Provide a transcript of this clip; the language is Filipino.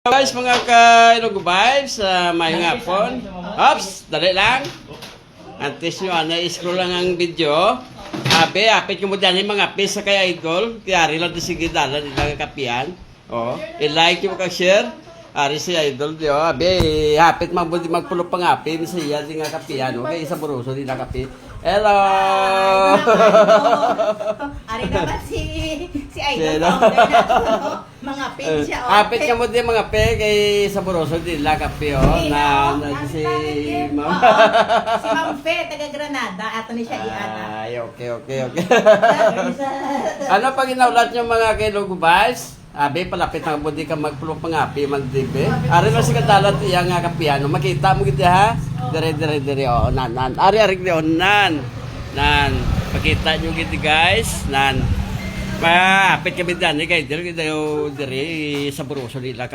Guys, mga ka-Ilog Vibes, mayong hapon. Ops, dali lang. Antes nyo, na-scroll lang ang video. Apit ko mo dyan yung mga apis sa kaya idol. Kaya rin lang sige dala nila ng kapian. I-like yung kag-share. Ari si idol, di o. Hapit magpulo pang api. Siya di nga kapian. Okay, isa buruso di na kapi. Hello! Ari naman si Sino? Idol founder na mga pin siya. Apit ka mo din mga pe kay Saboroso din la kape na si Ma'am. Si Ma'am Fe, taga Granada. Ato ni siya iana. Ay, okay. Ano pag inaulat yung mga Ilog Vibes? Palapit na budi ka magpulo pangapi man dibe. Ari na si kadalat iya nga kapiano. Makita mo gid ha. Dire nan. Ari di nan. Pakita nyo gid guys. Nan. Apit kami dyan kay dire sa Saboroso nila